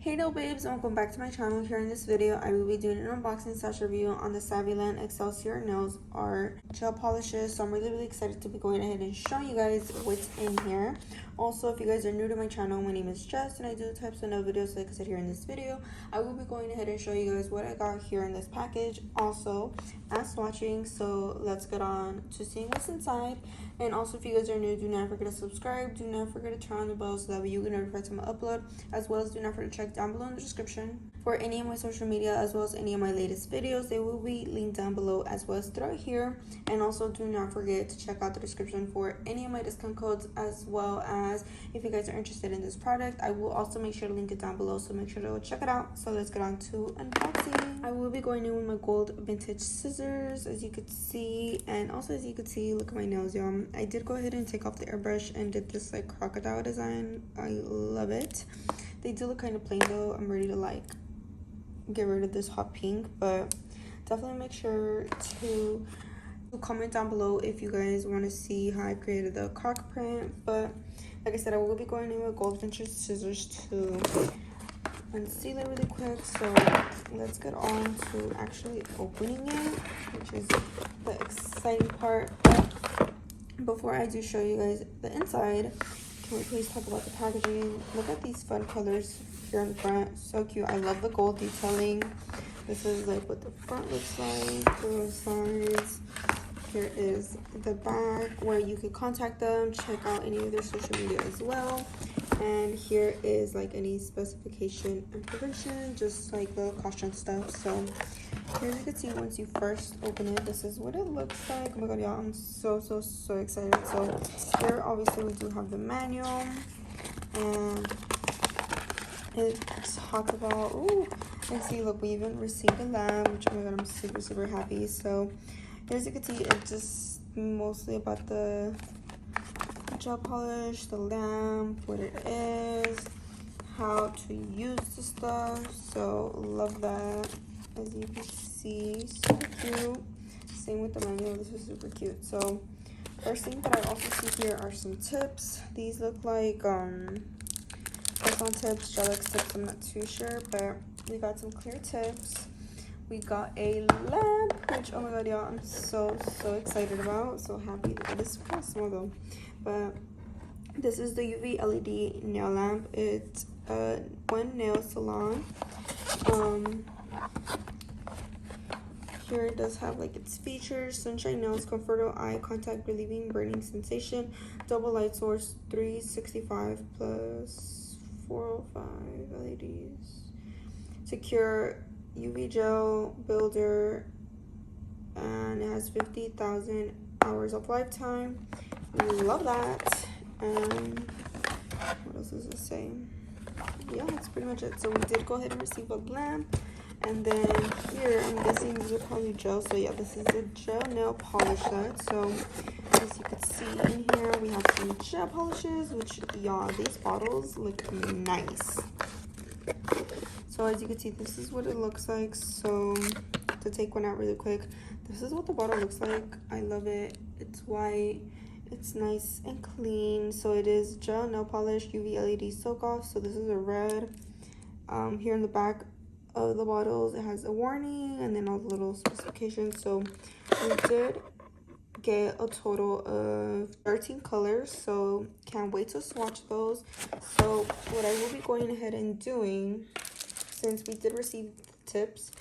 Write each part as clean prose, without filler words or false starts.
Hey nail babes, and welcome back to my channel. Here in this video I will be doing an unboxing / review on the SAVILAND Excelsior Nails Art gel polishes. So I'm really excited to be going ahead and showing you guys what's in here. Also, if you guys are new to my channel, my name is Jess and I do types of nail videos. Like I said, here in this video I will be going ahead and show you guys what I got here in this package, also as swatching. So let's get on to seeing what's inside. And also, if you guys are new, do not forget to subscribe, do not forget to turn on the bell so that way you get notified when I upload, as well as do not forget to check down below in the description for any of my social media, as well as any of my latest videos. They will be linked down below as well as throughout here. And also do not forget to check out the description for any of my discount codes, as well as if you guys are interested in this product, I will also make sure to link it down below, so make sure to check it out. So let's get on to unboxing. I will be going in with my gold vintage scissors, as you could see, and also as you could see, look at my nails, y'all. I did go ahead and take off the airbrush and did this like crocodile design. I love it. They do look kind of plain though. I'm ready to like get rid of this hot pink, but definitely make sure to comment down below if you guys want to see how I created the croc print. But like I said, I will be going in with gold vintage scissors to unseal it really quick. So let's get on to actually opening it, which is the exciting part. Before I do show you guys the inside, can we please talk about the packaging? Look at these fun colors here in the front. So cute. I love the gold detailing. This is like what the front looks like, the little sides. Here is the back where you can contact them, check out any of their social media as well. And here is like any specification information, just like the cost and stuff. So here you can see, once you first open it, this is what it looks like. Oh my god, y'all, I'm so excited. So here obviously we do have the manual, and it talks about, oh, and see, look, we even received a lamp, which, oh my god, I'm super happy. So as you can see, it's just mostly about the gel polish, the lamp, what it is, how to use the stuff. So love that. As you can see, super cute. Same with the manual, this is super cute. So first thing that I also see here are some tips. These look like press-on tips, gel-X tips, I'm not too sure, but we got some clear tips. We got a lamp, which, oh my god, y'all, I'm so excited about. So happy. It is kind of small though, but this is the UV LED nail lamp. It's one nail salon. Here it does have like its features: sunshine nails, comfortable eye contact, relieving burning sensation, double light source, 365 plus 405 LEDs, secure UV gel builder, and it has 50,000 hours of lifetime. Love that. And what else does it say? Yeah, that's pretty much it. So we did go ahead and receive a lamp, and then here I'm guessing these are probably gel. So yeah, this is a gel nail polish set. So as you can see in here, we have some gel polishes, which, y'all, these bottles look nice. So as you can see, this is what it looks like. So to take one out really quick, this is what the bottle looks like. I love it. It's white, it's nice and clean. So it is gel nail polish, UV LED soak off. So this is a red. Here in the back of the bottles, it has a warning and then all the little specifications. So we did get a total of 13 colors, so can't wait to swatch those. So what I will be going ahead and doing, since we did receive tips,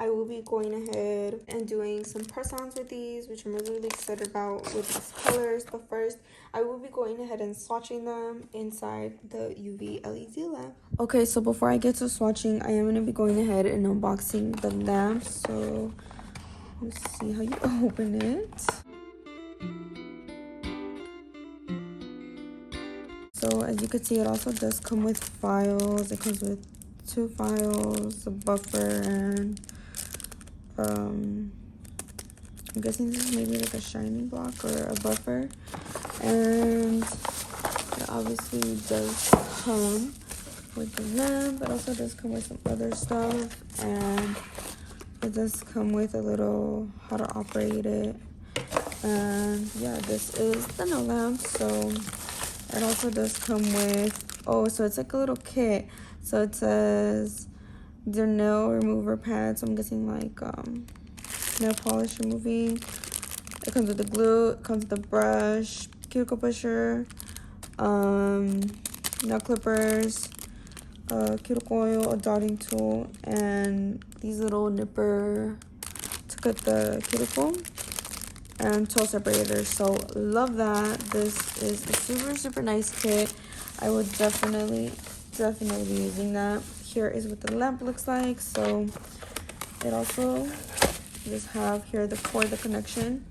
I will be going ahead and doing some press-ons with these, which I'm really excited about with these colors. But first, I will be going ahead and swatching them inside the UV LED lamp. Okay, so before I get to swatching, I am going to be going ahead and unboxing the lamp. So let's see how you open it. So as you can see, it also does come with files. It comes with 2 files, a buffer, and I'm guessing this is maybe like a shiny block or a buffer. And it obviously does come with the lamp. It also does come with some other stuff, and it does come with a little how to operate it. And yeah, this is the nail lamp. So it also does come with, oh, so it's like a little kit. So it says they're nail remover pads. I'm guessing like nail polish removing. It comes with the glue, it comes with the brush, cuticle pusher, nail clippers, cuticle oil, a dotting tool, and these little nipper to cut the cuticle, and toe separators. So love that. This is a super nice kit. I would definitely be using that. Here is what the lamp looks like. So it also just have here the connection.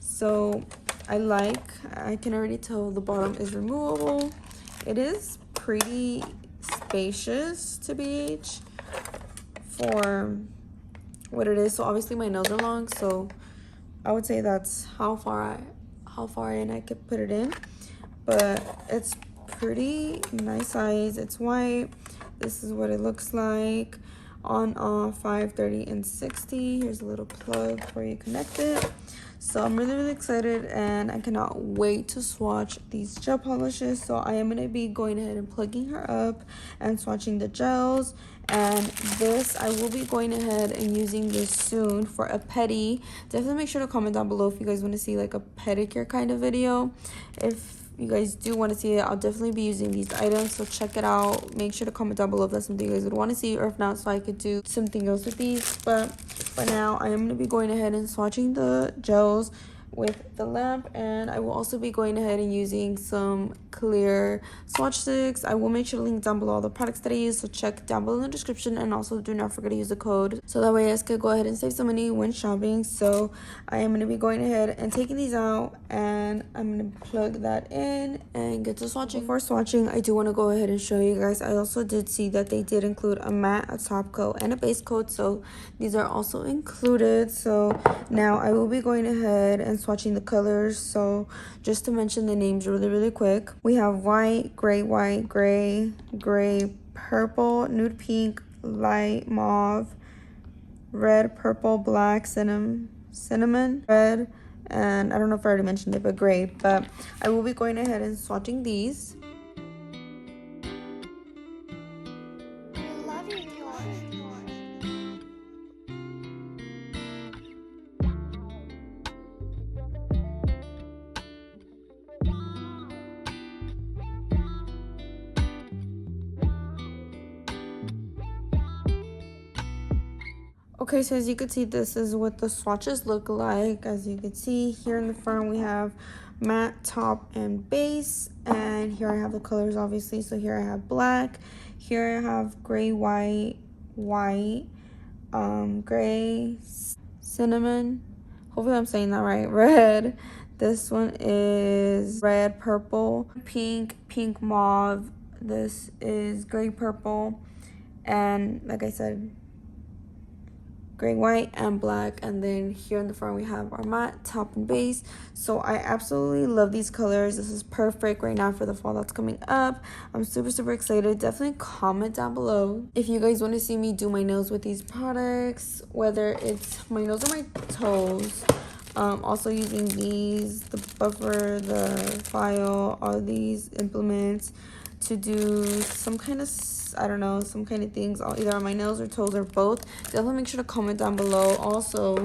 So I can already tell the bottom is removable. It is pretty spacious to BH for what it is. So obviously my nails are long, so I would say that's how far in I could put it in. But it's pretty nice size. It's white. This is what it looks like on off 5, 30, and 60. Here's a little plug where you connect it. So I'm really excited, and I cannot wait to swatch these gel polishes. So I am going to be going ahead and plugging her up and swatching the gels. And this, I will be going ahead and using this soon for a pedi. Definitely make sure to comment down below if you guys want to see like a pedicure kind of video. If you guys do want to see it, I'll definitely be using these items, so check it out. Make sure to comment down below if that's something you guys would want to see, or if not, so I could do something else with these. But for now, I am going to be going ahead and swatching the gels with the lamp, and I will also be going ahead and using some clear swatch sticks. I will make sure to link down below all the products that I use, so check down below in the description, and also do not forget to use the code so that way you guys can go ahead and save some money when shopping. So I am going to be going ahead and taking these out, and I'm going to plug that in and get to swatching. Before swatching, I do want to go ahead and show you guys, I also did see that they did include a matte, a top coat, and a base coat, so these are also included. So now I will be going ahead and swatching the colors. So just to mention the names really quick, we have white, gray, purple, nude pink, light mauve, red, purple, black, cinnamon, red, and I don't know if I already mentioned it, but gray. But I will be going ahead and swatching these. Okay, so as you can see, this is what the swatches look like. As you can see here in the front, we have matte, top, and base. And here I have the colors, obviously. So here I have black. Here I have gray, white, gray, cinnamon. Hopefully I'm saying that right. Red. This one is red, purple, pink, mauve. This is gray, purple. And like I said, gray, white, and black. And then here in the front we have our matte, top, and base. So I absolutely love these colors. This is perfect right now for the fall that's coming up. I'm super excited. Definitely comment down below if you guys want to see me do my nails with these products, whether it's my nails or my toes. Also using these, the buffer, the file, all these implements to do some kind of, I don't know, some kind of things, either on my nails or toes or both. Definitely make sure to comment down below. Also,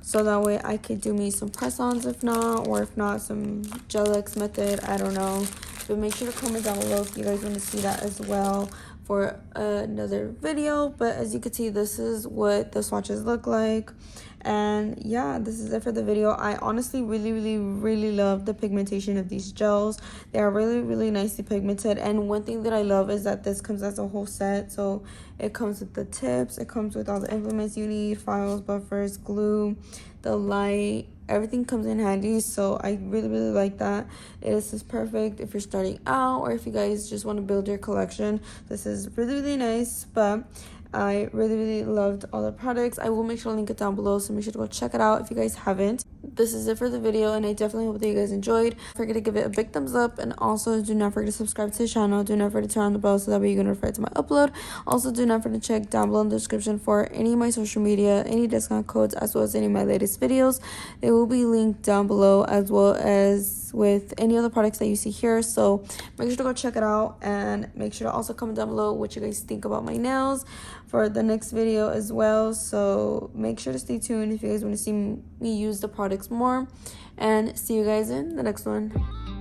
so that way I could do me some press-ons if not, or if not, some Gel-X method, I don't know. But make sure to comment down below if you guys want to see that as well for another video. But as you can see, this is what the swatches look like. And yeah, this is it for the video. I honestly really love the pigmentation of these gels. They are really nicely pigmented. And one thing that I love is that this comes as a whole set. So it comes with the tips, it comes with all the implements you need, files, buffers, glue, the light, everything comes in handy. So I really like that. This is perfect if you're starting out, or if you guys just want to build your collection. This is really nice. But I really loved all the products. I will make sure to link it down below, so make sure to go check it out if you guys haven't. this is it for the video, and I definitely hope that you guys enjoyed. Don't forget to give it a big thumbs up, and also do not forget to subscribe to the channel. Do not forget to turn on the bell so that way you get notified to my upload. Also, do not forget to check down below in the description for any of my social media, any discount codes, as well as any of my latest videos. They will be linked down below, as well as with any other products that you see here. So make sure to go check it out, and make sure to also comment down below what you guys think about my nails for the next video as well. So make sure to stay tuned if you guys want to see me use the products more, and see you guys in the next one.